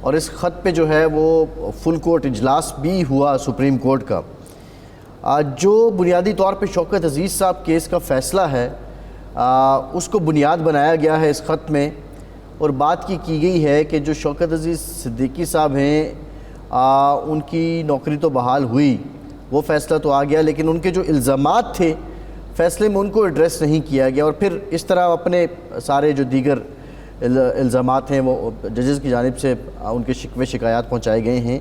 اور اس خط پہ جو ہے وہ فل کورٹ اجلاس بھی ہوا سپریم کورٹ کا. جو بنیادی طور پہ شوکت عزیز صاحب کیس کا فیصلہ ہے اس کو بنیاد بنایا گیا ہے اس خط میں, اور بات کی گئی ہے کہ جو شوکت عزیز صدیقی صاحب ہیں ان کی نوکری تو بحال ہوئی, وہ فیصلہ تو آ گیا, لیکن ان کے جو الزامات تھے فیصلے میں ان کو ایڈریس نہیں کیا گیا, اور پھر اس طرح اپنے سارے جو دیگر الزامات ہیں وہ ججز کی جانب سے ان کے شکوے شکایات پہنچائے گئے ہیں.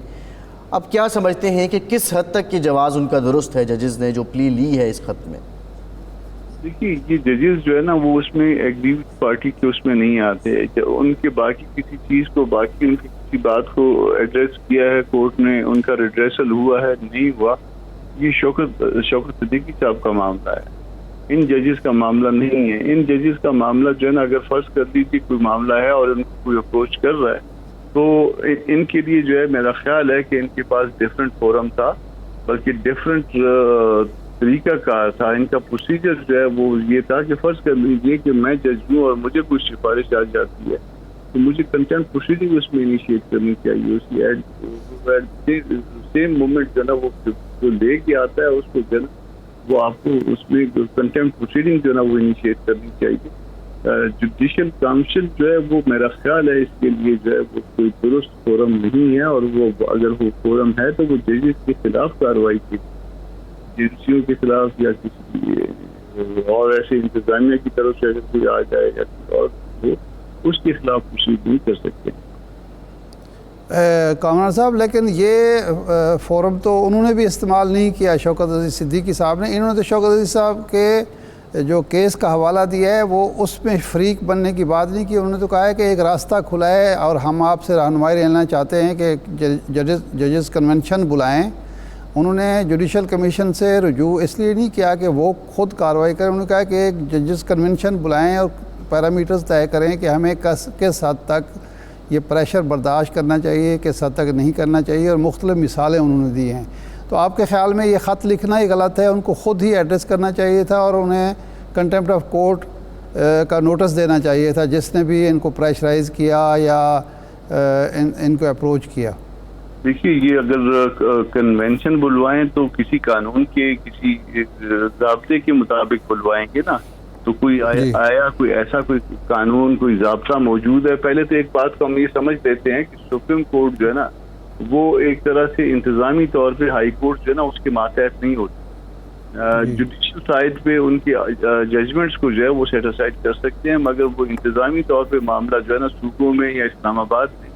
اب کیا سمجھتے ہیں کہ کس حد تک یہ جواز ان کا درست ہے ججز نے جو پلی لی ہے اس خط میں؟ دیکھیے یہ ججز جو ہے نا وہ اس میں ایگریویٹ پارٹی کے اس میں نہیں آتے, ان کے باقی کسی چیز کو باقی ان کی کسی بات کو ایڈریس کیا ہے کورٹ نے, ان کا ریڈریسل ہوا ہے نہیں ہوا, یہ شوکت صدیقی صاحب کا معاملہ ہے, ان ججز کا معاملہ نہیں ہے. ان ججز کا معاملہ جو ہے نا اگر فرض کر دیجیے کوئی معاملہ ہے اور ان کو کوئی اپروچ کر رہا ہے تو ان کے لیے جو ہے میرا خیال ہے کہ ان کے پاس ڈفرینٹ فورم تھا, بلکہ ڈفرینٹ طریقہ کار تھا. ان کا پروسیجر جو ہے وہ یہ تھا کہ فرض کر لیجیے کہ میں جج ہوں اور مجھے کوئی سفارش آ جاتی ہے تو مجھے کنٹینٹ پروسیڈنگ اس میں انیشیٹ کرنی چاہیے. اس کی سیم مومنٹ جو ہے نا وہ جو لے کے آتا ہے اس کو جو ہے نا وہ آپ کو اس میں کنٹینٹ پروسیڈنگ جو ہے نا وہ انیشیٹ کرنی چاہیے. جوڈیشل کاؤنسل جو ہے وہ میرا خیال ہے اس کے لیے جو ہے وہ کوئی درست فورم نہیں ہے, اور وہ اگر وہ فورم ہے تو وہ ججز کے خلاف کارروائی کی, ایجنسیوں کے خلاف یا کسی اور ایسے انتظامیہ کی طرف سے اگر کوئی آ جائے یا کوئی اور ہو اس کے خلاف پروسیڈ نہیں کر سکتے. کامران صاحب, لیکن یہ فورم تو انہوں نے بھی استعمال نہیں کیا شوکت عزیز صدیقی صاحب نے. انہوں نے تو شوکت عزیز صاحب کے جو کیس کا حوالہ دیا ہے وہ اس میں فریق بننے کی بات نہیں کی. انہوں نے تو کہا ہے کہ ایک راستہ کھلا ہے اور ہم آپ سے رہنمائی لینا چاہتے ہیں کہ ججز کنونشن بلائیں. انہوں نے جوڈیشل کمیشن سے رجوع اس لیے نہیں کیا کہ وہ خود کارروائی کریں, انہوں نے کہا کہ ایک ججز کنونشن بلائیں اور پیرامیٹرز طے کریں کہ ہمیں کس حد تک یہ پریشر برداشت کرنا چاہیے, کس حد تک نہیں کرنا چاہیے, اور مختلف مثالیں انہوں نے دی ہیں. تو آپ کے خیال میں یہ خط لکھنا ہی غلط ہے, ان کو خود ہی ایڈریس کرنا چاہیے تھا اور انہیں کنٹیمپٹ آف کورٹ کا نوٹس دینا چاہیے تھا جس نے بھی ان کو پریشرائز کیا یا ان کو اپروچ کیا. دیکھیے یہ اگر کنونشن بلوائیں تو کسی قانون کے کسی ضابطے کے مطابق بلوائیں گے نا, تو کوئی آیا کوئی ایسا کوئی قانون کوئی ضابطہ موجود ہے. پہلے تو ایک بات کو ہم یہ سمجھ لیتے ہیں کہ سپریم کورٹ جو ہے نا وہ ایک طرح سے انتظامی طور پہ ہائی کورٹ جو ہے نا اس کے ماتحت نہیں ہوتی. جوڈیشل سائڈ پہ ان کی ججمنٹس کو جو ہے وہ سیٹ اسائڈ کر سکتے ہیں, مگر وہ انتظامی طور پہ معاملہ جو ہے نا صوبوں میں یا اسلام آباد میں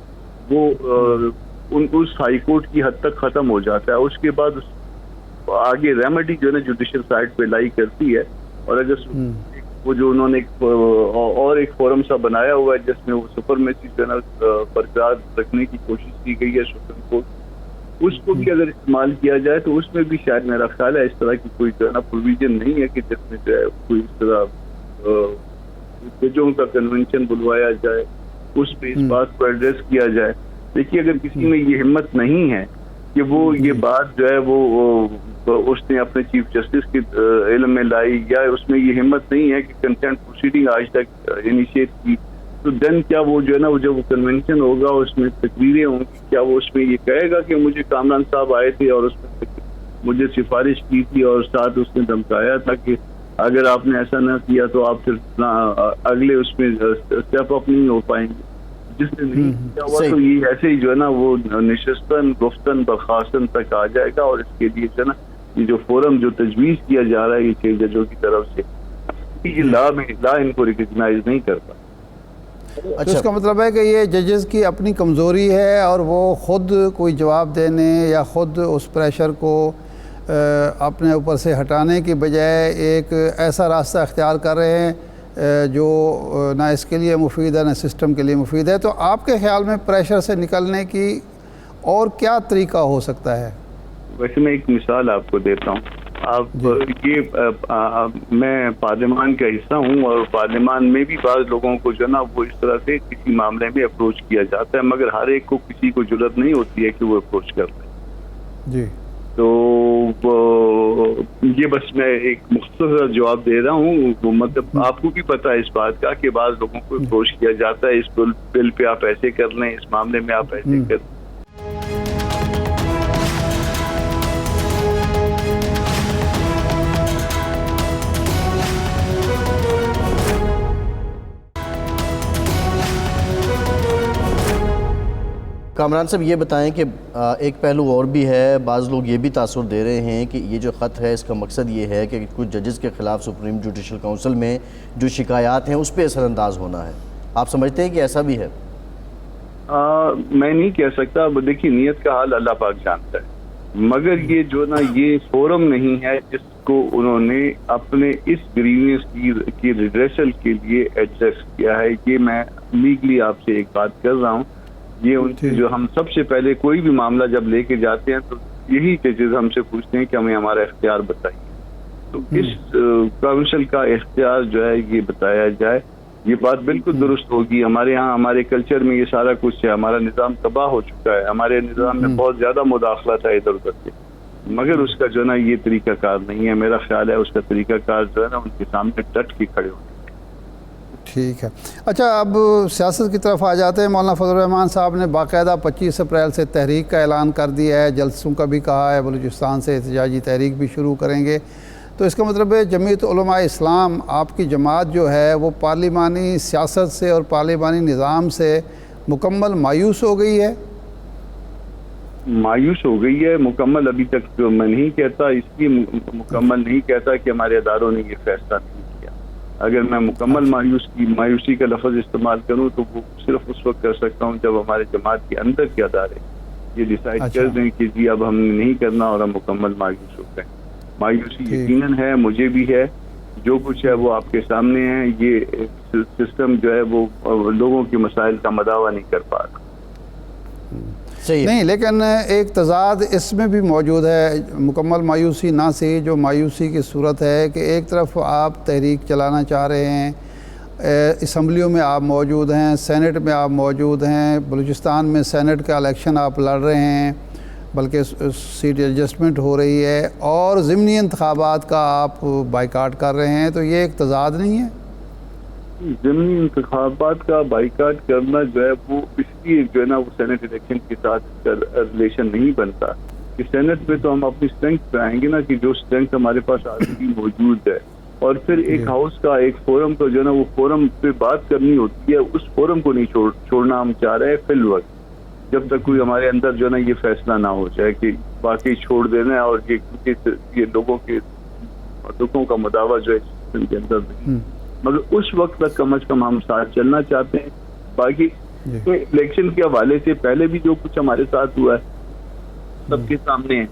وہ اس ہائی کورٹ کی حد تک ختم ہو جاتا ہے. اس کے بعد آگے ریمیڈی جو ہے نا جوڈیشل سائڈ پہ لائی کرتی ہے. اور اگر وہ جو انہوں نے اور ایک فورم سا بنایا ہوا ہے جس میں وہ سپرمیسی جو ہے نا برقرار رکھنے کی کوشش کی گئی ہے سپریم کورٹ, اس کو بھی اگر استعمال کیا جائے تو اس میں بھی شاید میرا خیال ہے اس طرح کی کوئی جو ہے نا پروویژن نہیں ہے کہ جس میں جو ہے کوئی اس طرح ججوں کا کنونشن بلوایا جائے, اس پہ اس بات کو ایڈریس کیا جائے. دیکھیے اگر کسی میں یہ ہمت نہیں ہے کہ وہ یہ بات جو ہے وہ اس نے اپنے چیف جسٹس کے علم میں لائی, یا اس میں یہ ہمت نہیں ہے کہ کنٹینٹ پروسیڈنگ آج تک انیشیٹ کی, تو دین کیا وہ جو ہے نا وہ جب وہ کنونشن ہوگا اس میں تقریریں ہوں گی, کیا وہ اس میں یہ کہے گا کہ مجھے کامران صاحب آئے تھے اور اس میں مجھے سفارش کی تھی اور ساتھ اس نے دھمکایا تھا کہ اگر آپ نے ایسا نہ کیا تو آپ پھر اگلے اس میں اسٹیپ اپ نہیں ہو پائیں گے. جس نے نہیں کیا ہوا تو یہ ایسے ہی جو ہے نا وہ نشستن گفتن برخاستن تک آ جائے گا, اور اس کے لیے جو ہے نا یہ جو فورم جو تجویز کیا جا رہا ہے یہ 6 ججوں کی طرف سے, یہ لا ان کو ریکگنائز نہیں کرتا. اس کا مطلب ہے کہ یہ ججز کی اپنی کمزوری ہے اور وہ خود کوئی جواب دینے یا خود اس پریشر کو اپنے اوپر سے ہٹانے کی بجائے ایک ایسا راستہ اختیار کر رہے ہیں جو نہ اس کے لیے مفید ہے نہ سسٹم کے لیے مفید ہے. تو آپ کے خیال میں پریشر سے نکلنے کی اور کیا طریقہ ہو سکتا ہے؟ ویسے میں ایک مثال آپ کو دیتا ہوں. آپ یہ میں پارلیمان کا حصہ ہوں اور پارلیمان میں بھی بعض لوگوں کو جو ہے نا وہ اس طرح سے کسی معاملے میں اپروچ کیا جاتا ہے, مگر ہر ایک کو کسی کو ضرورت نہیں ہوتی ہے کہ وہ اپروچ کرتے ہیں. جی تو یہ بس میں ایک مختصر جواب دے رہا ہوں. مطلب آپ کو بھی پتہ ہے اس بات کا کہ بعض لوگوں کو اپروچ کیا جاتا ہے اس بل پہ آپ ایسے کر لیں, اس معاملے میں آپ ایسے کر لیں. کامران صاحب یہ بتائیں کہ ایک پہلو اور بھی ہے, بعض لوگ یہ بھی تاثر دے رہے ہیں کہ یہ جو خط ہے اس کا مقصد یہ ہے کہ کچھ ججز کے خلاف سپریم جوڈیشل کونسل میں جو شکایات ہیں اس پہ اثر انداز ہونا ہے. آپ سمجھتے ہیں کہ ایسا بھی ہے؟ میں نہیں کہہ سکتا. دیکھیے نیت کا حال اللہ پاک جانتا ہے, مگر یہ جو نا یہ فورم نہیں ہے جس کو انہوں نے اپنے اس گریوینس کی ریڈریسل کے لیے ایڈریس کیا ہے. یہ میں لیگلی آپ سے ایک بات کر رہا ہوں. یہ ان سے جو ہم سب سے پہلے کوئی بھی معاملہ جب لے کے جاتے ہیں تو یہی ججز ہم سے پوچھتے ہیں کہ ہمیں ہمارا اختیار بتائیے. تو اس کونسل کا اختیار جو ہے یہ بتایا جائے. یہ بات بالکل درست ہوگی. ہمارے ہاں ہمارے کلچر میں یہ سارا کچھ ہے. ہمارا نظام تباہ ہو چکا ہے. ہمارے نظام میں بہت زیادہ مداخلت ہے ادھر ادھر سے, مگر اس کا جو ہے نا یہ طریقہ کار نہیں ہے. میرا خیال ہے اس کا طریقہ کار جو ہے نا ان کے سامنے ڈٹ کے کھڑے ہونے. ٹھیک ہے. اچھا اب سیاست کی طرف آ جاتے ہیں. مولانا فضل الرحمان صاحب نے باقاعدہ 25 اپریل سے تحریک کا اعلان کر دیا ہے, جلسوں کا بھی کہا ہے, بلوچستان سے احتجاجی تحریک بھی شروع کریں گے. تو اس کا مطلب ہے جمعیت علماء اسلام آپ کی جماعت جو ہے وہ پارلیمانی سیاست سے اور پارلیمانی نظام سے مکمل مایوس ہو گئی ہے؟ مایوس ہو گئی ہے. مکمل ابھی تک میں نہیں کہتا, اس لیے مکمل نہیں کہتا کہ ہمارے اداروں نے یہ فیصلہ نہیں کیا. اگر میں مکمل مایوسی کا لفظ استعمال کروں تو وہ صرف اس وقت کر سکتا ہوں جب ہمارے جماعت کے اندر کے ادارے یہ ڈیسائیڈ کر دیں کہ جی اب ہم نے نہیں کرنا اور ہم مکمل مایوس ہو گئے. مایوسی یقیناً ہے, مجھے بھی ہے. جو کچھ ہے وہ آپ کے سامنے ہے. یہ سسٹم جو ہے وہ لوگوں کے مسائل کا مداوع نہیں کر پا رہا. نہیں, لیکن ایک تضاد اس میں بھی موجود ہے. مکمل مایوسی نہ سے جو مایوسی کی صورت ہے کہ ایک طرف آپ تحریک چلانا چاہ رہے ہیں, اسمبلیوں میں آپ موجود ہیں, سینٹ میں آپ موجود ہیں, بلوچستان میں سینٹ کا الیکشن آپ لڑ رہے ہیں, بلکہ سیٹ ایڈجسٹمنٹ ہو رہی ہے, اور ضمنی انتخابات کا آپ بائیکاٹ کر رہے ہیں. تو یہ ایک تضاد نہیں ہے؟ ضمنی انتخابات کا بائیکاٹ کرنا جو ہے وہ اس لیے جو ہے نا وہ سینٹ الیکشن کے ساتھ ریلیشن نہیں بنتا کہ سینٹ پہ تو ہم اپنی اسٹرینتھ پہ آئیں گے نا کہ جو اسٹرینتھ ہمارے پاس آلریڈی موجود ہے, اور پھر ایک ہاؤس کا ایک فورم کا جو ہے نا وہ فورم پہ بات کرنی ہوتی ہے. اس فورم کو نہیں چھوڑنا ہم چاہ رہے ہیں فی الوقت, جب تک کوئی ہمارے اندر جو ہے نا یہ فیصلہ نہ ہو جائے کہ واقعی چھوڑ دینا ہے اور یہ لوگوں کے دکھوں کا مداوع جو ہے سسٹم کے اندر نہیں. مگر اس وقت تک کم از کم ہم ساتھ چلنا چاہتے ہیں. باقی الیکشن کے حوالے سے پہلے بھی جو کچھ ہمارے ساتھ ہوا ہے سب کے سامنے ہے.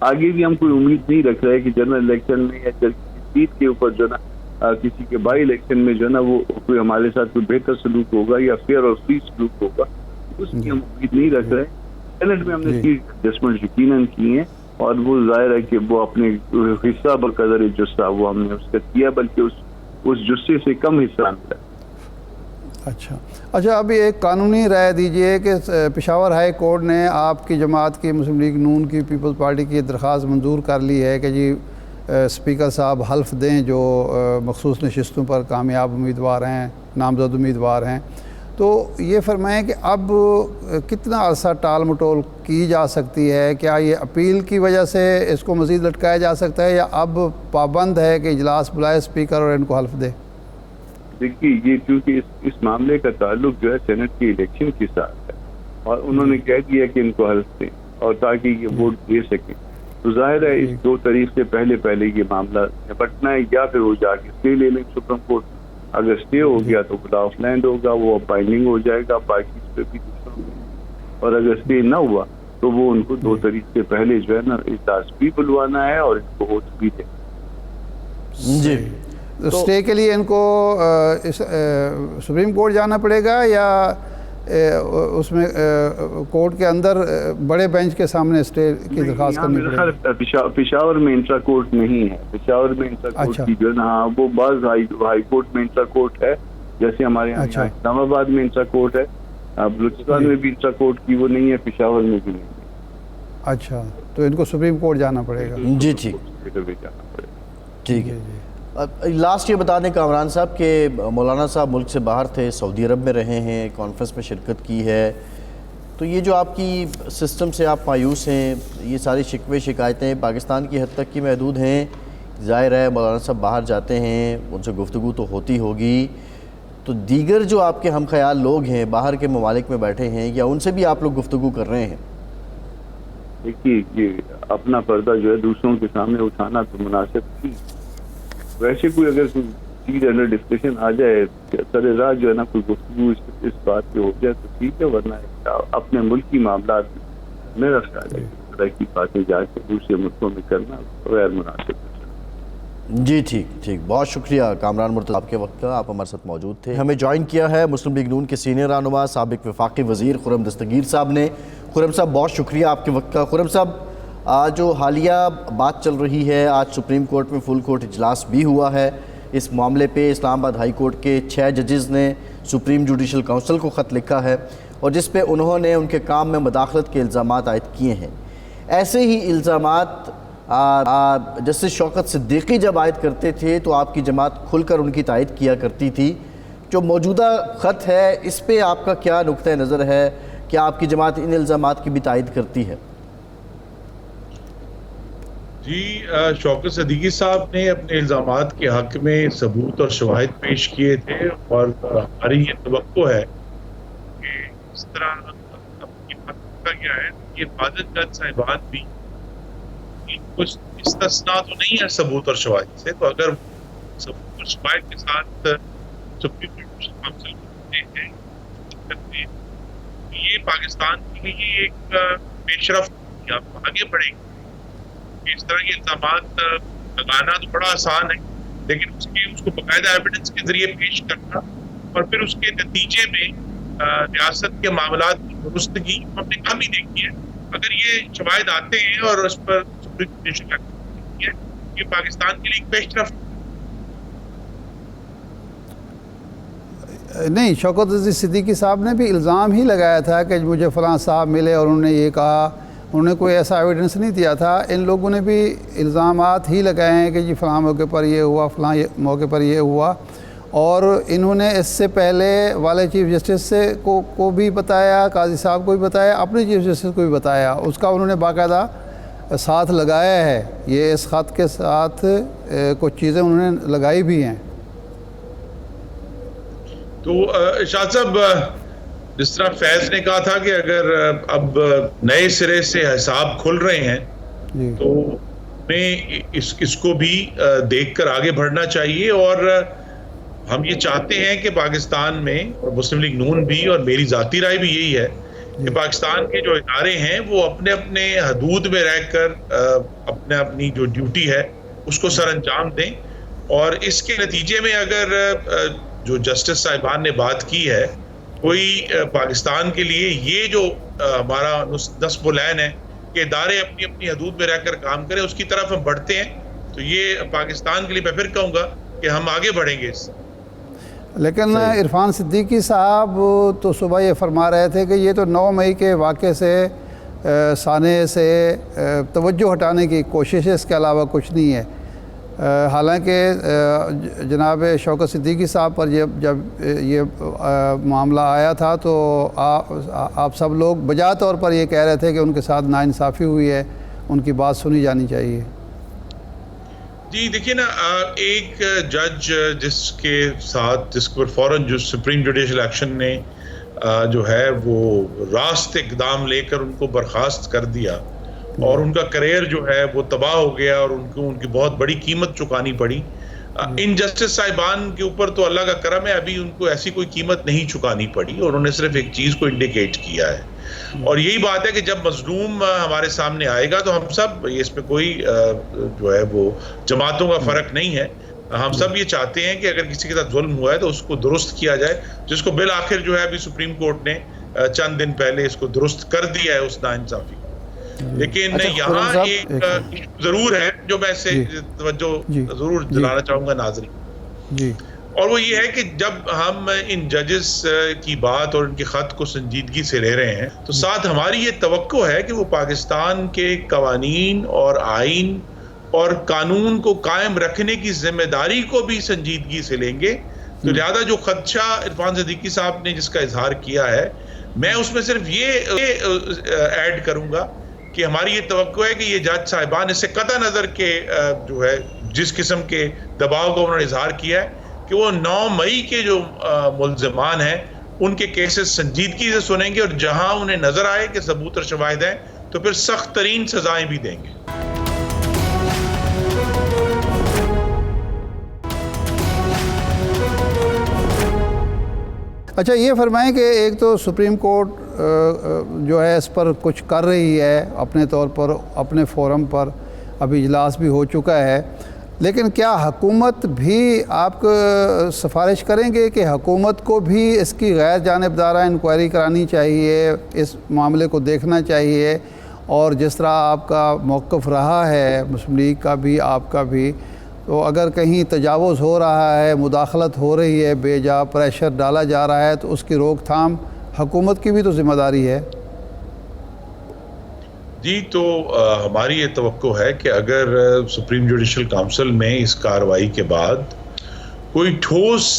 آگے بھی ہم کوئی امید نہیں رکھ رہے کہ جنرل الیکشن میں یا سیٹ کے اوپر جو ہے نا کسی کے بائی الیکشن میں جو ہے نا وہ کوئی ہمارے ساتھ کوئی بہتر سلوک ہوگا یا فیئر اور فری سلوک ہوگا. اس کی ہم امید نہیں رکھ رہے. سینٹ میں ہم نے سیٹ ایڈجسٹمنٹ یقیناً کی ہیں, اور وہ ظاہر ہے کہ وہ اپنے حصہ بقدر جسہ وہ ہم نے اس کا کیا, بلکہ اس جسے سے کم حصہ ملا. اچھا ابھی ایک قانونی رائے دیجئے کہ پشاور ہائی کورٹ نے آپ کی جماعت کی مسلم لیگ نون کی پیپلز پارٹی کی درخواست منظور کر لی ہے کہ جی اسپیکر صاحب حلف دیں جو مخصوص نشستوں پر کامیاب امیدوار ہیں, نامزد امیدوار ہیں. تو یہ فرمائیں کہ اب کتنا عرصہ ٹال مٹول کی جا سکتی ہے؟ کیا یہ اپیل کی وجہ سے اس کو مزید لٹکایا جا سکتا ہے, یا اب پابند ہے کہ اجلاس بلائے اسپیکر اور ان کو حلف دے؟ دیکھیے یہ چونکہ اس معاملے کا تعلق جو ہے سینٹ کی الیکشن کے ساتھ ہے, اور انہوں نے کہہ دیا کہ ان کو حلف دیں اور تاکہ یہ ووٹ دے سکیں, تو ظاہر ہے اس 2 تاریخ سے پہلے یہ معاملہ نپٹنا ہے, یا پھر وہ جا کے اسٹے لے لیں سپریم کورٹ. اگر اسٹے ہو گیا تو لا آف لینڈ ہوگا, وہ بائنڈنگ ہو جائے گا, باقی اس پہ بھی دوسرا ہوگا. اور اگر اسٹے نہ ہوا تو وہ ان کو 2 تاریخ سے پہلے جو ہے نا اجلاس بھی بلوانا ہے اور ان کو ووٹ بھی دیں. جی, اسٹے کے لیے ان کو سپریم کورٹ جانا پڑے گا, یا اس میں کورٹ کے اندر بڑے بینچ کے سامنے اسٹے کی درخواست کرنی پڑے گی؟ پشاور میں انٹرا کورٹ نہیں ہے. پشاور میں انٹرا کورٹ کی جو ہے نا وہ بعض ہائی کورٹ میں انٹرا کورٹ ہے, جیسے ہمارے یہاں اسلام آباد میں انٹرا کورٹ ہے. بلوچستان میں بھی انٹرا کورٹ کی وہ نہیں ہے, پشاور میں بھی نہیں ہے. اچھا، تو ان کو سپریم کورٹ جانا پڑے گا؟ جی ٹھیک جانا پڑے گا. ٹھیک ہے. لاسٹ یہ بتا دیں کامران صاحب کہ مولانا صاحب ملک سے باہر تھے، سعودی عرب میں رہے ہیں، کانفرنس میں شرکت کی ہے، تو یہ جو آپ کی سسٹم سے آپ مایوس ہیں، یہ ساری شکوے شکایتیں پاکستان کی حد تک کی محدود ہیں؟ ظاہر ہے مولانا صاحب باہر جاتے ہیں، ان سے گفتگو تو ہوتی ہوگی، تو دیگر جو آپ کے ہم خیال لوگ ہیں باہر کے ممالک میں بیٹھے ہیں، یا ان سے بھی آپ لوگ گفتگو کر رہے ہیں؟ دیکھیے یہ اپنا پردہ جو ہے دوسروں کے سامنے اٹھانا تو مناسب نہیں. ویسے کوئی اگر کوئی چیز انڈر ڈسکشن آ جائے، سر راہ جو ہے نا کوئی گفتگو اس بات پہ ہو جائے تو ٹھیک ہے، ورنہ اپنے ملک کی معاملات میرا خیال ہے اس طرح کی باتیں جا کے دوسرے ملکوں میں کرنا غیر مناسب ہے. جی ٹھیک، بہت شکریہ کامران مرتضی آپ کے وقت کا، آپ ہمارے ساتھ موجود تھے. ہمیں جوائن کیا ہے مسلم لیگ نون کے سینئر رہنما سابق وفاقی وزیر خرم دستگیر صاحب نے. خرم صاحب بہت شکریہ آپ کے وقت کا. خرم صاحب جو حالیہ بات چل رہی ہے، آج سپریم کورٹ میں فل کورٹ اجلاس بھی ہوا ہے اس معاملے پہ. اسلام آباد ہائی کورٹ کے 6 ججز نے سپریم جوڈیشل کونسل کو خط لکھا ہے اور جس پہ انہوں نے ان کے کام میں مداخلت کے الزامات عائد کیے ہیں. ایسے ہی الزامات جسٹس شوکت صدیقی جب عائد کرتے تھے تو آپ کی جماعت کھل کر ان کی تائید کیا کرتی تھی. جو موجودہ خط ہے اس پہ آپ کا کیا نقطہ نظر ہے؟ کیا آپ کی جماعت ان الزامات کی بھی تائید کرتی ہے؟ جی، شوکت صدیقی صاحب نے اپنے الزامات کے حق میں ثبوت اور شواہد پیش کیے تھے، اور ہماری یہ توقع ہے کہ اس طرح اب یہ بات کیا ہے، یہ حفاظت جج صاحبان بھی کچھ استثناء تو نہیں ہے ثبوت اور شواہد سے، تو اگر ثبوت اور شواہد کے ساتھ سپریم جوڈیشل کونسل کو ہیں، یہ پاکستان کے لیے ایک پیش رفت آپ آگے بڑھے گی. اس طرح کے الزامات لگانا تو بڑا آسان ہے، لیکن اس کو باقاعدہ ایویڈنس کے ذریعے پیش کرنا اور پھر اس کے نتیجے میں ریاست کے معاملات کی درستگی ہم نے کم ہی دیکھی ہے. اگر یہ شواہد آتے ہیں اور اس پر سپریم جوڈیشل ہے، یہ پاکستان کے لیے ایک پیش رفت. نہیں، شوکت صدیقی صاحب نے بھی الزام ہی لگایا تھا کہ مجھے فلاں صاحب ملے اور انہوں نے یہ کہا، انہوں نے کوئی ایسا ایویڈنس نہیں دیا تھا. ان لوگوں نے بھی الزامات ہی لگائے ہیں کہ جی فلاں موقع پر یہ ہوا، فلاں موقع پر یہ ہوا، اور انہوں نے اس سے پہلے والے چیف جسٹس کو بھی بتایا، قاضی صاحب کو بھی بتایا، اپنے چیف جسٹس کو بھی بتایا. اس کا انہوں نے باقاعدہ ساتھ لگایا ہے. یہ اس خط کے ساتھ کچھ چیزیں انہوں نے لگائی بھی ہیں. تو شاہ صاحب، جس طرح فیض نے کہا تھا کہ اگر اب نئے سرے سے حساب کھل رہے ہیں تو ہمیں اس کو بھی دیکھ کر آگے بڑھنا چاہیے. اور ہم یہ چاہتے ہیں کہ پاکستان میں، اور مسلم لیگ نون بھی اور میری ذاتی رائے بھی یہی ہے، کہ پاکستان کے جو ادارے ہیں وہ اپنے اپنے حدود میں رہ کر اپنی جو ڈیوٹی ہے اس کو سر انجام دیں. اور اس کے نتیجے میں اگر جو جسٹس صاحبان نے بات کی ہے، کوئی پاکستان کے لیے یہ جو ہمارا نصب العین ہے کہ ادارے اپنی اپنی حدود میں رہ کر کام کریں، اس کی طرف ہم بڑھتے ہیں، تو یہ پاکستان کے لیے میں پھر کہوں گا کہ ہم آگے بڑھیں گے اس سے. لیکن عرفان صدیقی صاحب تو صبح یہ فرما رہے تھے کہ یہ تو 9 مئی کے واقعے سے سانحے سے توجہ ہٹانے کی کوشش ہے، اس کے علاوہ کچھ نہیں ہے. حالانکہ جناب شوکت صدیقی صاحب پر جب یہ معاملہ آیا تھا تو آپ سب لوگ بجا طور پر یہ کہہ رہے تھے کہ ان کے ساتھ ناانصافی ہوئی ہے، ان کی بات سنی جانی چاہیے. جی دیکھیے نا، ایک جج جس پر فوراً جو سپریم جوڈیشل ایکشن نے جو ہے وہ راست اقدام لے کر ان کو برخاست کر دیا، اور ان کا کریئر جو ہے وہ تباہ ہو گیا، اور ان کی بہت بڑی قیمت چکانی پڑی. ان جسٹس صاحبان کے اوپر تو اللہ کا کرم ہے، ابھی ان کو ایسی کوئی قیمت نہیں چکانی پڑی، اور انہوں نے صرف ایک چیز کو انڈیکیٹ کیا ہے. اور یہی بات ہے کہ جب مظلوم ہمارے سامنے آئے گا تو ہم سب، اس پہ کوئی جو ہے وہ جماعتوں کا فرق نہیں ہے، ہم سب یہ چاہتے ہیں کہ اگر کسی کے ساتھ ظلم ہوا ہے تو اس کو درست کیا جائے، جس کو بالآخر جو ہے ابھی سپریم کورٹ نے چند دن پہلے اس کو درست کر دیا ہے اس ناانصافی. لیکن یہاں ایک ضرور ہے جو میں سے توجہ ضرور دلانا چاہوں گا ناظرین، اور وہ یہ ہے کہ جب ہم ان ججز کی بات اور ان کے خط کو سنجیدگی سے لے رہے ہیں تو ساتھ ہماری یہ توقع ہے کہ وہ پاکستان کے قوانین اور آئین اور قانون کو قائم رکھنے کی ذمہ داری کو بھی سنجیدگی سے لیں گے. تو لہذا جو خدشہ عرفان صدیقی صاحب نے جس کا اظہار کیا ہے، میں اس میں صرف یہ ایڈ کروں گا کہ ہماری یہ توقع ہے کہ یہ جج صاحبان اس سے قطع نظر کے جو ہے جس قسم کے دباؤ کا انہوں نے اظہار کیا ہے کہ وہ 9 مئی کے جو ملزمان ہیں ان کے کیسز سنجیدگی سے سنیں گے، اور جہاں انہیں نظر آئے کہ ثبوت اور شواہد ہیں تو پھر سخت ترین سزائیں بھی دیں گے. اچھا یہ فرمائیں کہ ایک تو سپریم کورٹ جو ہے اس پر کچھ کر رہی ہے اپنے طور پر، اپنے فورم پر ابھی اجلاس بھی ہو چکا ہے، لیکن کیا حکومت بھی آپ کو سفارش کریں گے کہ حکومت کو بھی اس کی غیر جانبدارانہ انکوائری کرانی چاہیے، اس معاملے کو دیکھنا چاہیے، اور جس طرح آپ کا موقف رہا ہے مسلم لیگ کا بھی آپ کا بھی، تو اگر کہیں تجاوز ہو رہا ہے، مداخلت ہو رہی ہے، بے جا پریشر ڈالا جا رہا ہے، تو اس کی روک تھام حکومت کی بھی تو ذمہ داری ہے. جی تو ہماری یہ توقع ہے کہ اگر سپریم جوڈیشل کونسل میں اس کارروائی کے بعد کوئی ٹھوس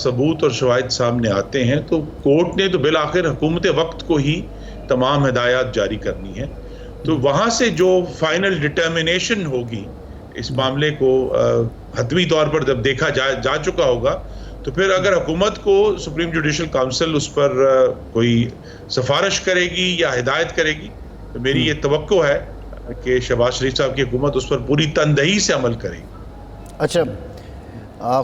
ثبوت اور شواہد سامنے آتے ہیں تو کورٹ نے تو بالآخر حکومت وقت کو ہی تمام ہدایات جاری کرنی ہے. تو وہاں سے جو فائنل ڈٹرمنیشن ہوگی اس معاملے کو حتمی طور پر جب دیکھا جا چکا ہوگا تو پھر اگر حکومت کو سپریم جوڈیشل کونسل اس پر کوئی سفارش کرے گی یا ہدایت کرے گی تو میری یہ توقع ہے کہ شہباز شریف صاحب کی حکومت اس پر پوری تندہی سے عمل کرے گی. اچھا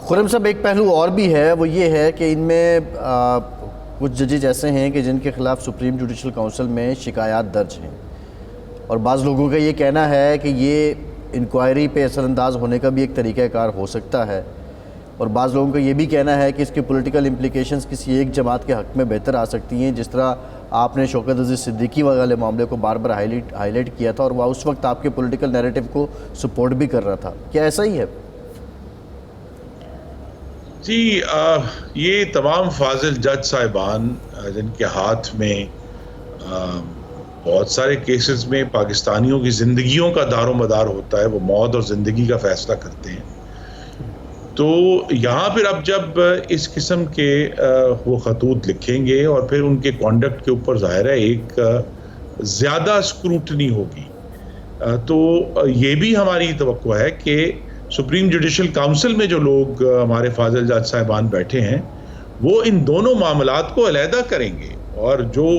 خرم صاحب، ایک پہلو اور بھی ہے، وہ یہ ہے کہ ان میں کچھ ججز ایسے ہیں کہ جن کے خلاف سپریم جوڈیشل کونسل میں شکایات درج ہیں، اور بعض لوگوں کا یہ کہنا ہے کہ یہ انکوائری پہ اثر انداز ہونے کا بھی ایک طریقہ کار ہو سکتا ہے، اور بعض لوگوں کا یہ بھی کہنا ہے کہ اس کے پولیٹیکل امپلیکیشنز کسی ایک جماعت کے حق میں بہتر آ سکتی ہیں، جس طرح آپ نے شوکت عزیز صدیقی والے معاملے کو بار بار ہائی لائٹ کیا تھا، اور وہ اس وقت آپ کے پولیٹیکل نیریٹو کو سپورٹ بھی کر رہا تھا. کیا ایسا ہی ہے؟ جی یہ تمام فاضل جج صاحبان جن کے ہاتھ میں بہت سارے کیسز میں پاکستانیوں کی زندگیوں کا دار و مدار ہوتا ہے، وہ موت اور زندگی کا فیصلہ کرتے ہیں. تو یہاں پھر اب جب اس قسم کے وہ خطوط لکھیں گے اور پھر ان کے کانڈکٹ کے اوپر ظاہر ہے ایک زیادہ اسکروٹنی ہوگی، تو یہ بھی ہماری توقع ہے کہ سپریم جوڈیشل کونسل میں جو لوگ ہمارے فاضل جج صاحبان بیٹھے ہیں وہ ان دونوں معاملات کو علیحدہ کریں گے، اور جو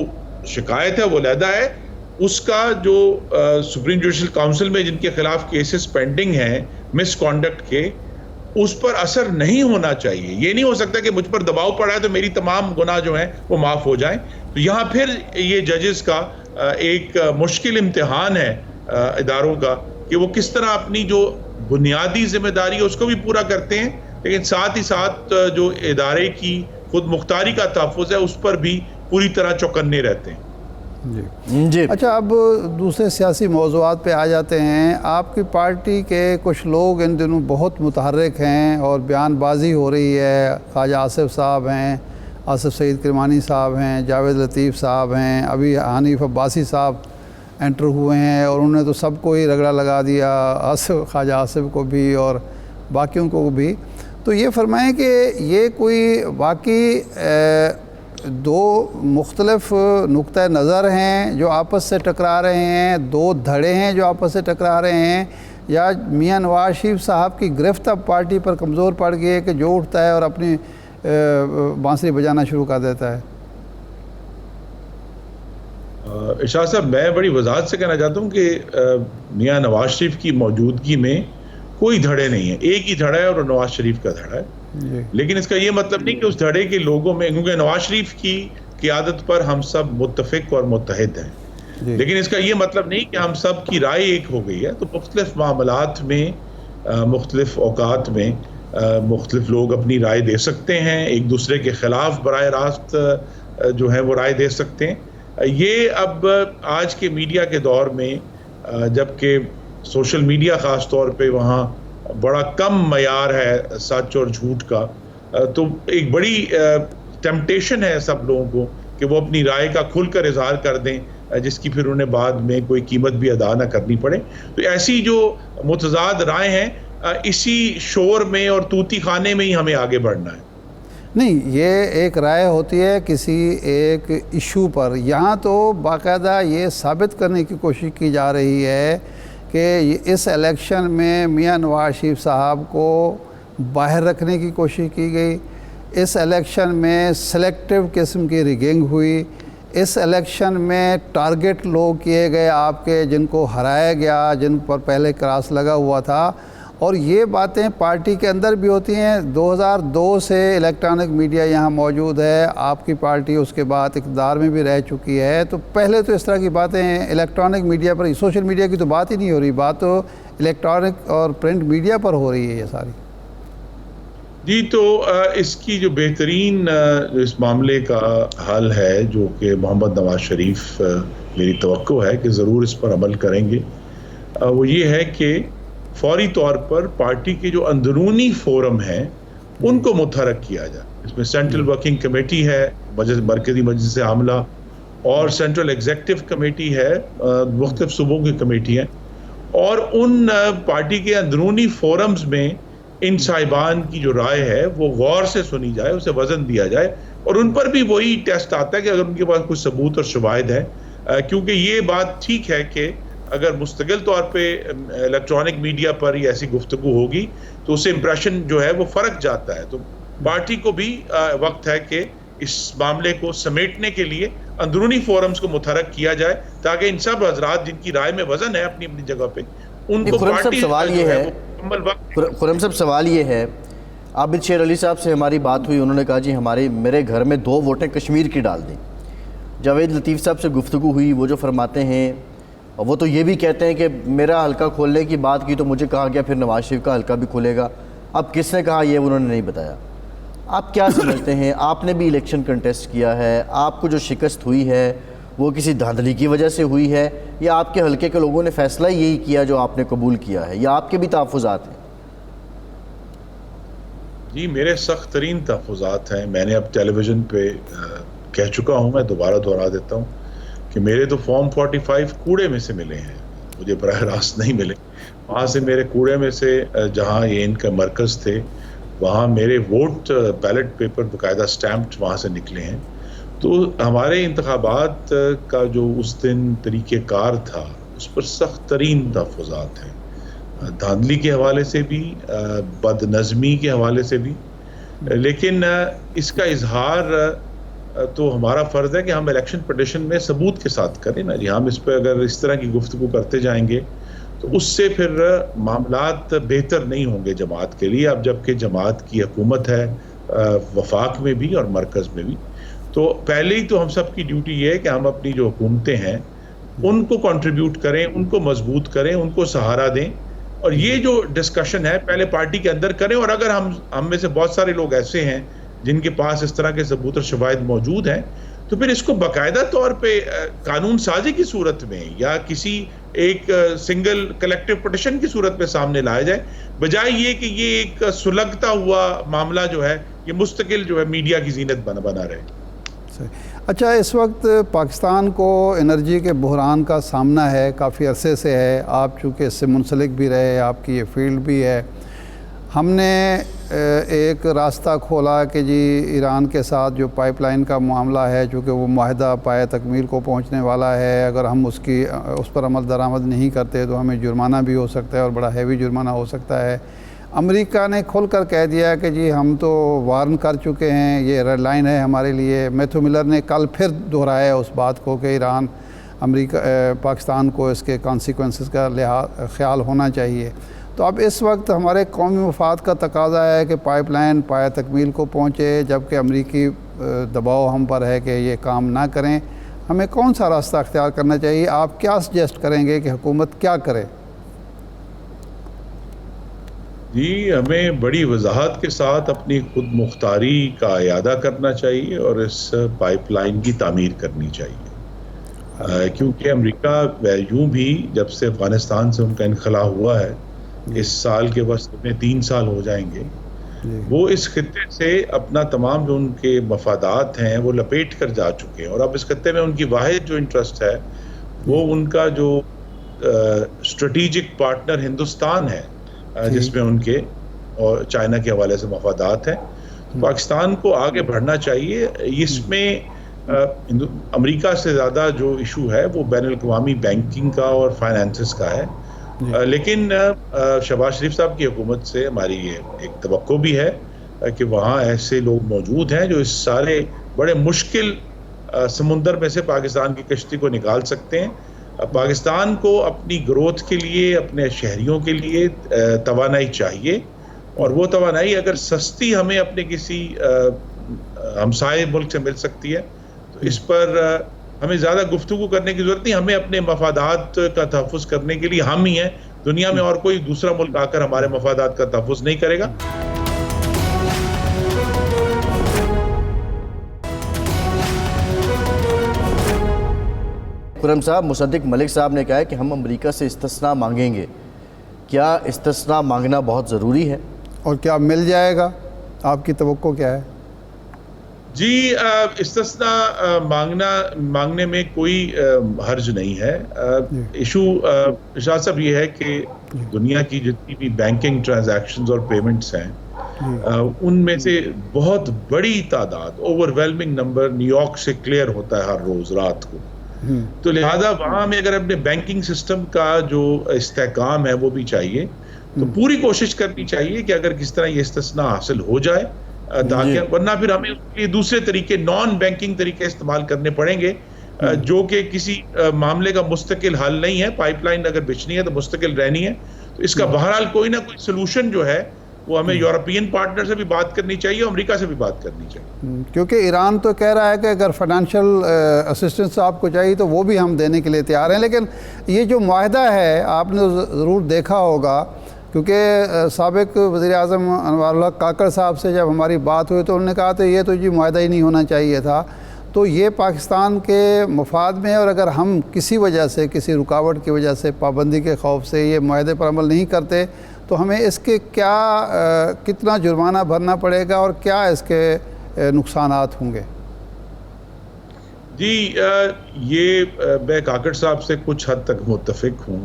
شکایت ہے وہ علیحدہ ہے، اس کا جو سپریم جوڈیشل کونسل میں جن کے خلاف کیسز پینڈنگ ہیں مس کانڈکٹ کے، اس پر اثر نہیں ہونا چاہیے. یہ نہیں ہو سکتا کہ مجھ پر دباؤ پڑا ہے تو میری تمام گناہ جو ہیں وہ معاف ہو جائیں. تو یہاں پھر یہ ججز کا ایک مشکل امتحان ہے اداروں کا کہ وہ کس طرح اپنی جو بنیادی ذمہ داری ہے اس کو بھی پورا کرتے ہیں، لیکن ساتھ ہی ساتھ جو ادارے کی خود مختاری کا تحفظ ہے اس پر بھی پوری طرح چوکنے رہتے ہیں. جی اچھا، اب دوسرے سیاسی موضوعات پہ آ جاتے ہیں. آپ کی پارٹی کے کچھ لوگ ان دنوں بہت متحرک ہیں اور بیان بازی ہو رہی ہے. خواجہ آصف صاحب ہیں، آصف سعید کرمانی صاحب ہیں، جاوید لطیف صاحب ہیں، ابھی حنیف عباسی صاحب انٹر ہوئے ہیں، اور انہوں نے تو سب کو ہی رگڑا لگا دیا، خواجہ آصف کو بھی اور باقیوں کو بھی. تو یہ فرمائیں کہ یہ کوئی واقعی دو مختلف نقطۂ نظر ہیں جو آپس سے ٹکرا رہے ہیں، دو دھڑے ہیں جو آپس سے ٹکرا رہے ہیں، یا میاں نواز شریف صاحب کی گرفت اب پارٹی پر کمزور پڑ گئی ہے کہ جو اٹھتا ہے اور اپنی بانسری بجانا شروع کر دیتا ہے؟ ارشاد صاحب، میں بڑی وضاحت سے کہنا چاہتا ہوں کہ میاں نواز شریف کی موجودگی میں کوئی دھڑے نہیں ہیں. ایک ہی دھڑا ہے اور نواز شریف کا دھڑا ہے. لیکن اس کا یہ مطلب نہیں کہ اس دھڑے کے لوگوں میں، کیونکہ نواز شریف کی قیادت پر ہم سب متفق اور متحد ہیں، لیکن اس کا یہ مطلب نہیں کہ ہم سب کی رائے ایک ہو گئی ہے. تو مختلف معاملات میں مختلف اوقات میں مختلف لوگ اپنی رائے دے سکتے ہیں، ایک دوسرے کے خلاف براہ راست جو ہے وہ رائے دے سکتے ہیں. یہ اب آج کے میڈیا کے دور میں، جبکہ سوشل میڈیا خاص طور پہ وہاں بڑا کم معیار ہے سچ اور جھوٹ کا، تو ایک بڑی ٹیمپٹیشن ہے سب لوگوں کو کہ وہ اپنی رائے کا کھل کر اظہار کر دیں، جس کی پھر انہیں بعد میں کوئی قیمت بھی ادا نہ کرنی پڑے. تو ایسی جو متضاد رائے ہیں، اسی شور میں اور طوطی خانے میں ہی ہمیں آگے بڑھنا ہے. نہیں، یہ ایک رائے ہوتی ہے کسی ایک ایشو پر. یہاں تو باقاعدہ یہ ثابت کرنے کی کوشش کی جا رہی ہے کہ اس الیکشن میں میاں نواز شریف صاحب کو باہر رکھنے کی کوشش کی گئی. اس الیکشن میں سلیکٹیو قسم کی ریگنگ ہوئی. اس الیکشن میں ٹارگٹ لوگ کیے گئے آپ کے، جن کو ہرایا گیا، جن پر پہلے کراس لگا ہوا تھا. اور یہ باتیں پارٹی کے اندر بھی ہوتی ہیں. 2002 سے الیکٹرانک میڈیا یہاں موجود ہے. آپ کی پارٹی اس کے بعد اقتدار میں بھی رہ چکی ہے. تو پہلے تو اس طرح کی باتیں الیکٹرانک میڈیا پر، سوشل میڈیا کی تو بات ہی نہیں ہو رہی، بات تو الیکٹرانک اور پرنٹ میڈیا پر ہو رہی ہے یہ ساری. جی، تو اس کی جو بہترین اس معاملے کا حل ہے، جو کہ محمد نواز شریف میری توقع ہے کہ ضرور اس پر عمل کریں گے، وہ یہ ہے کہ فوری طور پر پارٹی کے جو اندرونی فورم ہیں ان کو متحرک کیا جائے. اس میں سینٹرل ورکنگ کمیٹی ہے، مرکزی مجلس عاملہ، اور سینٹرل ایگزیکٹو کمیٹی ہے، مختلف صوبوں کی کمیٹی ہیں، اور ان پارٹی کے اندرونی فورمز میں ان صاحبان کی جو رائے ہے وہ غور سے سنی جائے، اسے وزن دیا جائے. اور ان پر بھی وہی ٹیسٹ آتا ہے کہ اگر ان کے پاس کچھ ثبوت اور شواہد ہے، کیونکہ یہ بات ٹھیک ہے کہ اگر مستقل طور پہ الیکٹرانک میڈیا پر ہی ایسی گفتگو ہوگی تو اس سے امپریشن جو ہے وہ فرق جاتا ہے. تو پارٹی کو بھی وقت ہے کہ اس معاملے کو سمیٹنے کے لیے اندرونی فورمز کو متحرک کیا جائے، تاکہ ان سب حضرات جن کی رائے میں وزن ہے اپنی اپنی جگہ پہ، ان کو پارٹی سوال یہ ہے، خرم صاحب سوال یہ ہے، عابد شیر علی صاحب سے ہماری بات ہوئی، انہوں نے کہا جی میرے گھر میں 2 ووٹیں کشمیر کی ڈال دیں. جاوید لطیف صاحب سے گفتگو ہوئی، وہ جو فرماتے ہیں، اور وہ تو یہ بھی کہتے ہیں کہ میرا حلقہ کھولنے کی بات کی تو مجھے کہا گیا پھر نواز شریف کا حلقہ بھی کھولے گا. اب کس نے کہا یہ انہوں نے نہیں بتایا. آپ کیا سمجھتے ہیں؟ آپ نے بھی الیکشن کنٹیسٹ کیا ہے، آپ کو جو شکست ہوئی ہے وہ کسی دھاندلی کی وجہ سے ہوئی ہے، یا آپ کے حلقے کے لوگوں نے فیصلہ یہی کیا جو آپ نے قبول کیا ہے، یا آپ کے بھی تحفظات ہیں؟ جی، میرے سخت ترین تحفظات ہیں. میں نے اب ٹیلی ویژن پہ کہہ چکا ہوں، میں دوبارہ دہرا دیتا ہوں کہ میرے تو فارم 45 کوڑے میں سے ملے ہیں، مجھے براہ راست نہیں ملے. وہاں سے میرے کوڑے میں سے، جہاں یہ ان کا مرکز تھے، وہاں میرے ووٹ بیلٹ پیپر باقاعدہ سٹیمپڈ وہاں سے نکلے ہیں. تو ہمارے انتخابات کا جو اس دن طریقہ کار تھا اس پر سخت ترین تحفظات ہیں، دھاندلی کے حوالے سے بھی، بد نظمی کے حوالے سے بھی. لیکن اس کا اظہار تو ہمارا فرض ہے کہ ہم الیکشن پٹیشن میں ثبوت کے ساتھ کریں نا جی. ہم اس پہ اگر اس طرح کی گفتگو کرتے جائیں گے تو اس سے پھر معاملات بہتر نہیں ہوں گے جماعت کے لیے. اب جبکہ جماعت کی حکومت ہے وفاق میں بھی اور مرکز میں بھی، تو پہلے ہی تو ہم سب کی ڈیوٹی یہ ہے کہ ہم اپنی جو حکومتیں ہیں ان کو کنٹریبیوٹ کریں، ان کو مضبوط کریں، ان کو سہارا دیں. اور یہ جو ڈسکشن ہے پہلے پارٹی کے اندر کریں. اور اگر ہم میں سے بہت سارے لوگ ایسے ہیں جن کے پاس اس طرح کے ثبوت اور شواہد موجود ہیں، تو پھر اس کو باقاعدہ طور پہ قانون سازی کی صورت میں یا کسی ایک سنگل کلیکٹیو پٹیشن کی صورت میں سامنے لایا جائے، بجائے یہ کہ یہ ایک سلگتا ہوا معاملہ جو ہے یہ مستقل جو ہے میڈیا کی زینت بنا رہے. اچھا، اس وقت پاکستان کو انرجی کے بحران کا سامنا ہے، کافی عرصے سے ہے. آپ چونکہ اس سے منسلک بھی رہے، آپ کی یہ فیلڈ بھی ہے. ہم نے ایک راستہ کھولا کہ جی ایران کے ساتھ جو پائپ لائن کا معاملہ ہے، چونکہ وہ معاہدہ پائے تکمیل کو پہنچنے والا ہے، اگر ہم اس پر عمل درآمد نہیں کرتے تو ہمیں جرمانہ بھی ہو سکتا ہے، اور بڑا ہیوی جرمانہ ہو سکتا ہے. امریکہ نے کھل کر کہہ دیا کہ جی ہم تو وارن کر چکے ہیں، یہ ریڈ لائن ہے ہمارے لیے. میتھیو ملر نے کل پھر دہرایا اس بات کو کہ پاکستان کو اس کے کانسیکوینسز کا خیال ہونا چاہیے. تو اب اس وقت ہمارے قومی مفاد کا تقاضا ہے کہ پائپ لائن پائے تکمیل کو پہنچے، جبکہ امریکی دباؤ ہم پر ہے کہ یہ کام نہ کریں. ہمیں کون سا راستہ اختیار کرنا چاہیے؟ آپ کیا سجیسٹ کریں گے کہ حکومت کیا کرے؟ جی، ہمیں بڑی وضاحت کے ساتھ اپنی خود مختاری کا اعادہ کرنا چاہیے اور اس پائپ لائن کی تعمیر کرنی چاہیے. کیونکہ امریکہ یوں بھی جب سے افغانستان سے ان کا انخلا ہوا ہے، اس سال کے وسط میں 3 سال ہو جائیں گے، وہ اس خطے سے اپنا تمام جو ان کے مفادات ہیں وہ لپیٹ کر جا چکے ہیں، اور اب اس خطے میں ان کی واحد جو انٹرسٹ ہے وہ ان کا جو اسٹریٹجک پارٹنر ہندوستان ہے، جس میں ان کے اور چائنا کے حوالے سے مفادات ہیں۔ پاکستان کو آگے بڑھنا چاہیے۔ اس میں امریکہ سے زیادہ جو ایشو ہے وہ بین الاقوامی بینکنگ کا اور فائنانسز کا ہے، لیکن شہباز شریف صاحب کی حکومت سے ہماری یہ ایک توقع بھی ہے کہ وہاں ایسے لوگ موجود ہیں جو اس سارے بڑے مشکل سمندر میں سے پاکستان کی کشتی کو نکال سکتے ہیں۔ پاکستان کو اپنی گروتھ کے لیے، اپنے شہریوں کے لیے توانائی چاہیے، اور وہ توانائی اگر سستی ہمیں اپنے کسی ہمسائے ملک سے مل سکتی ہے تو اس پر ہمیں زیادہ گفتگو کرنے کی ضرورت نہیں۔ ہمیں اپنے مفادات کا تحفظ کرنے کے لیے ہم ہی ہیں، دنیا میں اور کوئی دوسرا ملک آ کر ہمارے مفادات کا تحفظ نہیں کرے گا۔ خرم صاحب، مصدق ملک صاحب نے کہا ہے کہ ہم امریکہ سے استثناء مانگیں گے، کیا استثناء مانگنا بہت ضروری ہے اور کیا مل جائے گا؟ آپ کی توقع کیا ہے؟ جی، استثناء مانگنے میں کوئی حرج نہیں ہے۔ ایشو ارشاد صاحب یہ ہے کہ دنیا کی جتنی بھی بینکنگ ٹرانزیکشنز اور پیمنٹس ہیں ان میں سے بہت بڑی تعداد، over whelming number new York سے کلیئر ہوتا ہے ہر روز رات کو، تو لہذا وہاں میں اگر اپنے بینکنگ سسٹم کا جو استحکام ہے وہ بھی چاہیے، تو پوری کوشش کرنی چاہیے کہ اگر کس طرح یہ استثناء حاصل ہو جائے، تاکہ ورنہ پھر ہمیں اس کے لیے دوسرے طریقے، نان بینکنگ طریقے استعمال کرنے پڑیں گے، جو کہ کسی معاملے کا مستقل حل نہیں ہے۔ پائپ لائن اگر بچھنی ہے تو مستقل رہنی ہے، تو اس کا بہرحال کوئی نہ کوئی سلوشن جو ہے وہ ہمیں یورپین پارٹنر سے بھی بات کرنی چاہیے، امریکہ سے بھی بات کرنی چاہیے، کیونکہ ایران تو کہہ رہا ہے کہ اگر فائنینشیل اسسٹنس آپ کو چاہیے تو وہ بھی ہم دینے کے لیے تیار ہیں۔ لیکن یہ جو معاہدہ ہے آپ نے ضرور دیکھا ہوگا، کیونکہ سابق وزیر اعظم انوار الحق کاکڑ صاحب سے جب ہماری بات ہوئی تو انہوں نے کہا تھا یہ تو جی معاہدہ ہی نہیں ہونا چاہیے تھا، تو یہ پاکستان کے مفاد میں ہے، اور اگر ہم کسی وجہ سے، کسی رکاوٹ کی وجہ سے، پابندی کے خوف سے یہ معاہدے پر عمل نہیں کرتے تو ہمیں اس کے کتنا جرمانہ بھرنا پڑے گا اور کیا اس کے نقصانات ہوں گے؟ جی، یہ میں کاکڑ صاحب سے کچھ حد تک متفق ہوں۔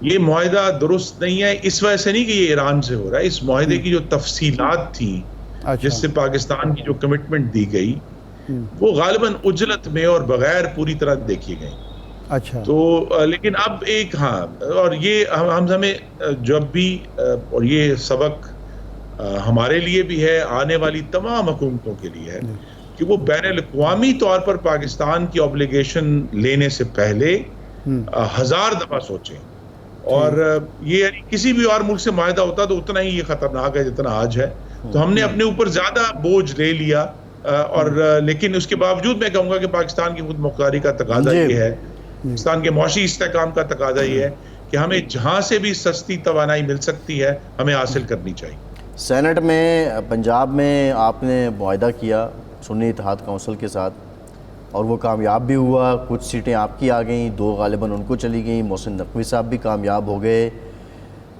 یہ معاہدہ درست نہیں ہے، اس وجہ سے نہیں کہ یہ ایران سے ہو رہا ہے، اس معاہدے کی جو تفصیلات تھیں جس سے پاکستان کی جو کمٹمنٹ دی گئی وہ غالباً عجلت میں اور بغیر پوری طرح دیکھی گئی۔ اچھا، تو لیکن اب ایک اور یہ ہمیں جب بھی، اور یہ سبق ہمارے لیے بھی ہے، آنے والی تمام حکومتوں کے لیے ہے کہ وہ بین الاقوامی طور پر پاکستان کی اوبلیگیشن لینے سے پہلے 1000 دفعہ سوچیں، اور یہ یعنی کسی بھی اور ملک سے معاہدہ ہوتا تو اتنا ہی یہ خطرناک ہے جتنا آج ہے، تو ہم نے اپنے اوپر زیادہ بوجھ لے لیا، اور لیکن اس کے باوجود میں کہوں گا کہ پاکستان کی خود مختاری کا تقاضا یہ ہے، پاکستان کے معاشی استحکام کا تقاضا یہ ہے کہ ہمیں جہاں سے بھی سستی توانائی مل سکتی ہے ہمیں حاصل کرنی چاہیے۔ سینٹ میں پنجاب میں آپ نے معاہدہ کیا سنی اتحاد کونسل کے ساتھ، اور وہ کامیاب بھی ہوا، کچھ سیٹیں آپ کی آ گئیں، 2 غالباً ان کو چلی گئیں، محسن نقوی صاحب بھی کامیاب ہو گئے،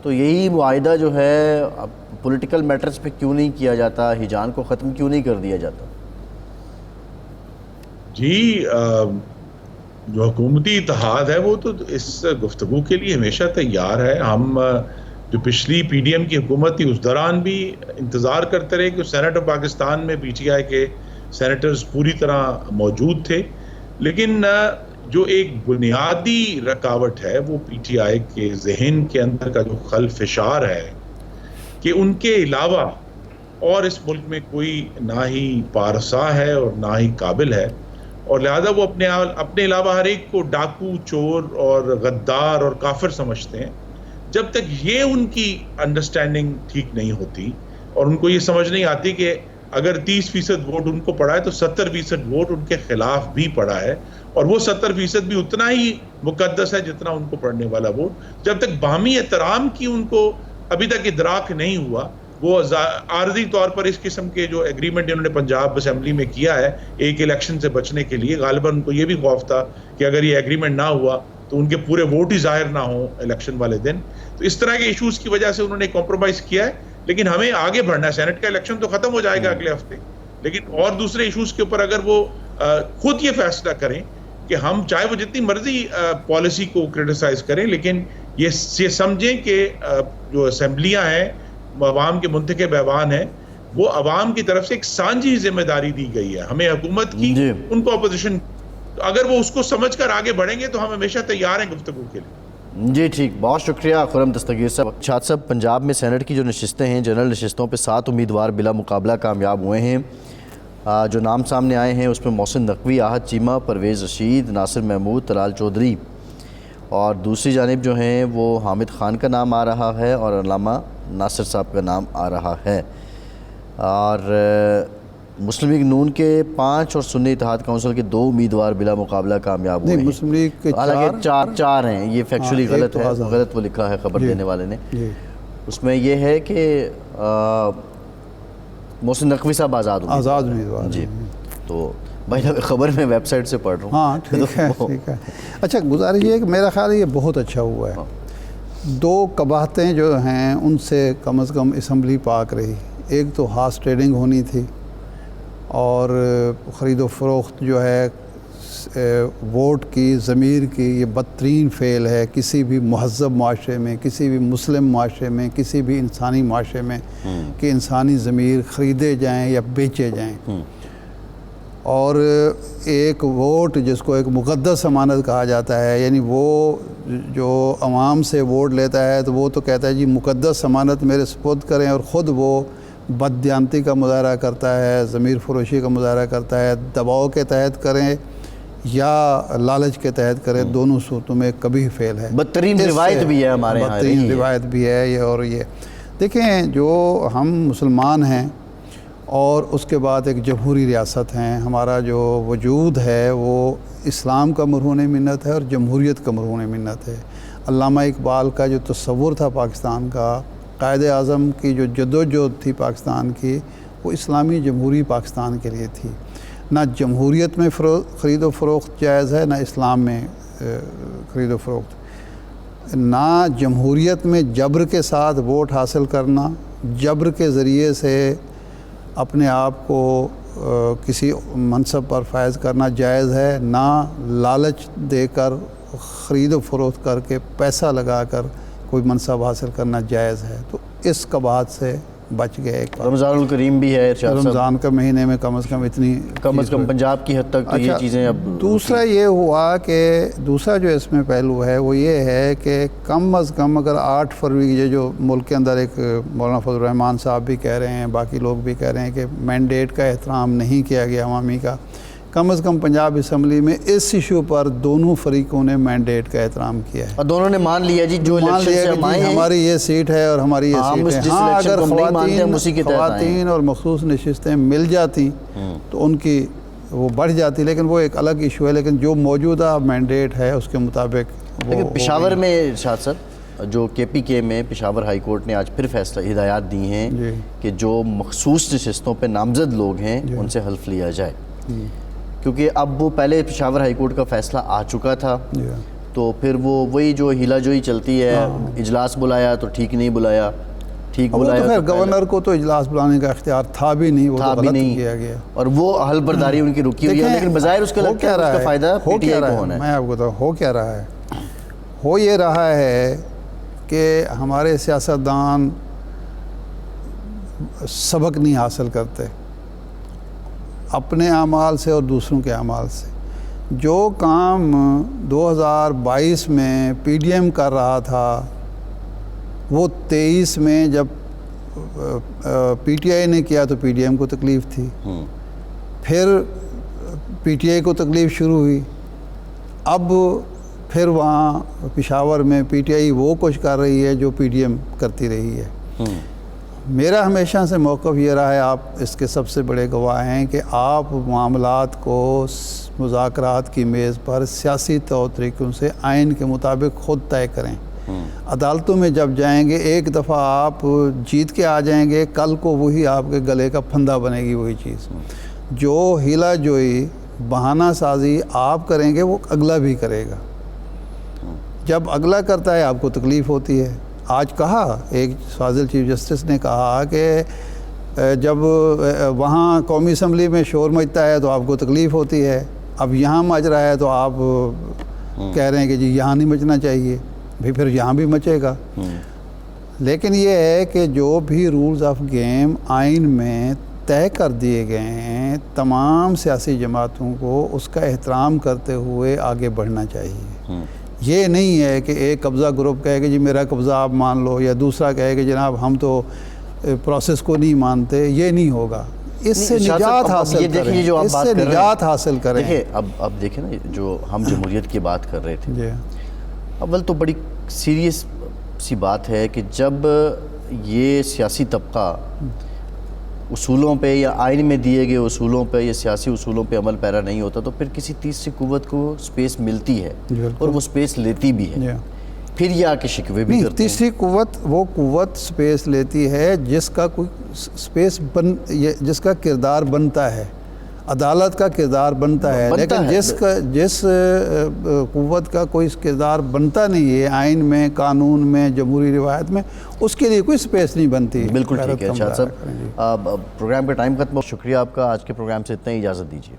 تو یہی معاہدہ جو ہے اب پولیٹیکل میٹرز پہ کیوں نہیں کیا جاتا، ہیجان کو ختم کیوں نہیں کر دیا جاتا؟ جی، جو حکومتی اتحاد ہے وہ تو اس گفتگو کے لیے ہمیشہ تیار ہے۔ ہم جو پچھلی پی ڈی ایم کی حکومت تھی اس دوران بھی انتظار کرتے رہے کہ سینٹ آف پاکستان میں پی ٹی آئی کے سینیٹرز پوری طرح موجود تھے، لیکن جو ایک بنیادی رکاوٹ ہے وہ پی ٹی آئی کے ذہن کے اندر کا جو خلفشار ہے کہ ان کے علاوہ اور اس ملک میں کوئی نہ ہی پارسا ہے اور نہ ہی قابل ہے، اور لہذا وہ اپنے علاوہ ہر ایک کو ڈاکو، چور اور غدار اور کافر سمجھتے ہیں۔ جب تک یہ ان کی انڈرسٹینڈنگ ٹھیک نہیں ہوتی اور ان کو یہ سمجھ نہیں آتی کہ اگر 30% ووٹ ان کو پڑا ہے تو 70% ووٹ ان کے خلاف بھی پڑا ہے، اور وہ 70% بھی اتنا ہی مقدس ہے جتنا ان کو پڑنے والا ووٹ، جب تک باہمی احترام کی ان کو ابھی تک ادراک نہیں ہوا، وہ عارضی طور پر اس قسم کے جو ایگریمنٹ انہوں نے پنجاب اسمبلی میں کیا ہے ایک الیکشن سے بچنے کے لیے، غالباً ان کو یہ بھی خوف تھا کہ اگر یہ ایگریمنٹ نہ ہوا تو ان کے پورے ووٹ ہی ظاہر نہ ہوں الیکشن والے دن، تو اس طرح کے ایشوز کی وجہ سے انہوں نے کمپرومائز کیا ہے، لیکن ہمیں آگے بڑھنا ہے. سینٹ کا الیکشن تو ختم ہو جائے گا اگلے ہفتے, لیکن اور دوسرے ایشوز کے اوپر اگر وہ خود یہ فیصلہ کریں کہ ہم چاہے وہ جتنی مرضی پالیسی کو کرٹیسائز کریں, لیکن یہ سمجھیں کہ جو اسمبلیاں ہیں, عوام کے منتخب ایوان ہیں, وہ عوام کی طرف سے ایک سانجھی ذمہ داری دی گئی ہے ہمیں حکومت کی, ان کو اپوزیشن. اگر وہ اس کو سمجھ کر آگے بڑھیں گے تو ہم ہمیشہ تیار ہیں گفتگو کے لیے. جی ٹھیک, بہت شکریہ خرم دستگیر صاحب. شاد صاحب, پنجاب میں سینٹ کی جو نشستیں ہیں, جنرل نشستوں پہ 7 امیدوار بلا مقابلہ کامیاب ہوئے ہیں. جو نام سامنے آئے ہیں اس میں محسن نقوی, احد چیمہ, پرویز رشید, ناصر محمود, طلال چودھری, اور دوسری جانب جو ہیں وہ حامد خان کا نام آ رہا ہے اور علامہ ناصر صاحب کا نام آ رہا ہے. اور مسلم لیگ نون کے 5 اور سنی اتحاد کونسل کے 2 امیدوار بلا مقابلہ کامیاب ہوئے ہیں. مسلم لیگ کے حالانکہ 4 ہیں, یہ فیکچولی غلط ہے, غلط وہ لکھا ہے خبر دینے والے نے. اس میں یہ ہے کہ محسن نقوی صاحب آزاد امیدوار. جی, تو بھائی خبر میں ویب سائٹ سے پڑھ رہا ہوں. ہاں ٹھیک ہے, ٹھیک ہے. اچھا, گزارش یہ ہے کہ میرا خیال ہے یہ بہت اچھا ہوا ہے. 2 قباحتیں جو ہیں ان سے کم از کم اسمبلی پاک رہی. ایک تو ہارس ٹریڈنگ ہونی تھی, اور خرید و فروخت جو ہے ووٹ کی, ضمیر کی, یہ بدترین فعل ہے کسی بھی مہذب معاشرے میں, کسی بھی مسلم معاشرے میں, کسی بھی انسانی معاشرے میں, کہ انسانی ضمیر خریدے جائیں یا بیچے جائیں. اور ایک ووٹ جس کو ایک مقدس امانت کہا جاتا ہے, یعنی وہ جو عوام سے ووٹ لیتا ہے تو وہ تو کہتا ہے جی مقدس امانت میرے سپرد کریں, اور خود وہ بددیانتی کا مظاہرہ کرتا ہے, ضمیر فروشی کا مظاہرہ کرتا ہے. دباؤ کے تحت کریں یا لالچ کے تحت کریں, دونوں صورتوں میں کبھی فیل ہے. بدترین روایت بھی ہے ہمارے یہاں, بدترین روایت بھی ہے یہ. اور یہ دیکھیں, جو ہم مسلمان ہیں اور اس کے بعد ایک جمہوری ریاست ہیں, ہمارا جو وجود ہے وہ اسلام کا مرہون منت ہے اور جمہوریت کا مرہون منت ہے. علامہ اقبال کا جو تصور تھا پاکستان کا, قائد اعظم کی جو جدوجہد تھی پاکستان کی, وہ اسلامی جمہوری پاکستان کے لیے تھی. نہ جمہوریت میں خرید و فروخت جائز ہے, نہ اسلام میں خرید و فروخت. نہ جمہوریت میں جبر کے ساتھ ووٹ حاصل کرنا, جبر کے ذریعے سے اپنے آپ کو کسی منصب پر فائز کرنا جائز ہے, نہ لالچ دے کر خرید و فروخت کر کے پیسہ لگا کر کوئی منصب حاصل کرنا جائز ہے. تو اس قباحت سے بچ گئے. رمضان الکریم بھی ہے, رمضان کے مہینے میں کم از کم اتنی, کم از کم پنجاب کی حد تک تو یہ چیزیں. اب دوسرا یہ ہوا کہ دوسرا جو اس میں پہلو ہے وہ یہ ہے کہ کم از کم اگر 8 فروری یہ جو ملک کے اندر ایک مولانا فضل الرحمان صاحب بھی کہہ رہے ہیں, باقی لوگ بھی کہہ رہے ہیں کہ مینڈیٹ کا احترام نہیں کیا گیا عوامی کا, کم از کم پنجاب اسمبلی میں اس ایشو پر دونوں فریقوں نے مینڈیٹ کا احترام کیا ہے, اور دونوں نے مان لیا جی جو الیکشن سے ہم آئے ہیں ہماری یہ سیٹ ہے اور ہماری یہ سیٹ ہے. ہاں, اگر خواتین اور مخصوص نشستیں مل جاتی تو ان کی وہ بڑھ جاتی, لیکن وہ ایک الگ ایشو ہے. لیکن جو موجودہ مینڈیٹ ہے اس کے مطابق لیکن پشاور میں شاد صاحب جو کے پی کے میں پشاور ہائی کورٹ نے آج پھر فیصلہ ہدایات دی ہیں کہ جو مخصوص نشستوں پہ نامزد لوگ ہیں ان سے حلف لیا جائے, کیونکہ اب وہ پہلے پشاور ہائی کورٹ کا فیصلہ آ چکا تھا, تو پھر وہی جو ہیلا جوئی چلتی ہے, اجلاس بلایا تو ٹھیک نہیں بلایا, ٹھیک بلایا تو خیر گورنر کو تو اجلاس بلانے کا اختیار تھا بھی نہیں, وہ تو غلط کیا گیا, اور وہ حل برداری ان کی رکی ہوئی ہے. لیکن بظاہر اس کا لگتا ہے اس کا فائدہ پی ٹی آئی کو ہونا ہے. میں آپ کو بتاؤں ہو کیا رہا ہے, ہو یہ رہا ہے کہ ہمارے سیاستدان سبق نہیں حاصل کرتے اپنے اعمال سے اور دوسروں کے اعمال سے. جو کام 2022 میں پی ڈی ایم کر رہا تھا وہ 23 میں جب پی ٹی آئی نے کیا تو پی ڈی ایم کو تکلیف تھی, پھر پی ٹی آئی کو تکلیف شروع ہوئی, اب پھر وہاں پشاور میں پی ٹی آئی وہ کچھ کر رہی ہے جو پی ڈی ایم کرتی رہی ہے. میرا ہمیشہ سے موقف یہ رہا ہے, آپ اس کے سب سے بڑے گواہ ہیں, کہ آپ معاملات کو مذاکرات کی میز پر سیاسی طور طریقوں سے آئین کے مطابق خود طے کریں. عدالتوں میں جب جائیں گے ایک دفعہ آپ جیت کے آ جائیں گے, کل کو وہی آپ کے گلے کا پھندا بنے گی وہی چیز. جو ہیلا جوئی بہانہ سازی آپ کریں گے وہ اگلا بھی کرے گا. جب اگلا کرتا ہے آپ کو تکلیف ہوتی ہے, آج کہا ایک فاضل چیف جسٹس نے کہا کہ جب وہاں قومی اسمبلی میں شور مچتا ہے تو آپ کو تکلیف ہوتی ہے، اب یہاں مچ رہا ہے تو آپ کہہ رہے ہیں کہ جی یہاں نہیں مچنا چاہیے، بھی پھر یہاں بھی مچے گا۔ لیکن یہ ہے کہ جو بھی رولز آف گیم آئین میں طے کر دیے گئے ہیں، تمام سیاسی جماعتوں کو اس کا احترام کرتے ہوئے آگے بڑھنا چاہیے۔ یہ نہیں ہے کہ ایک قبضہ گروپ کہے کہ جی میرا قبضہ آپ مان لو، یا دوسرا کہے کہ جناب ہم تو پروسیس کو نہیں مانتے، یہ نہیں ہوگا۔ اس سے نجات حاصل کریں، اس سے نجات حاصل کریں۔ دیکھیں اب دیکھیں نا، جو ہم جمہوریت کی بات کر رہے تھے، جی اول تو بڑی سیریس سی بات ہے کہ جب یہ سیاسی طبقہ اصولوں پہ یا آئین میں دیے گئے اصولوں پہ یا سیاسی اصولوں پہ عمل پیرا نہیں ہوتا تو پھر کسی تیسری قوت کو سپیس ملتی ہے اور وہ سپیس لیتی بھی ہے، پھر یہ آ کے شکوے بھی کرتے ہیں۔ تیسری قوت وہ قوت سپیس لیتی ہے جس کا کوئی سپیس جس کا کردار بنتا ہے، عدالت کا کردار بنتا ہے، لیکن جس قوت کا کوئی کردار بنتا نہیں ہے آئین میں، قانون میں، جمہوری روایت میں، اس کے لیے کوئی سپیس نہیں بنتی۔ بالکل ٹھیک ہے ارشاد صاحب، پروگرام کا ٹائم ختم ہو، شکریہ آپ کا، آج کے پروگرام سے اتنا ہی، اجازت دیجیے۔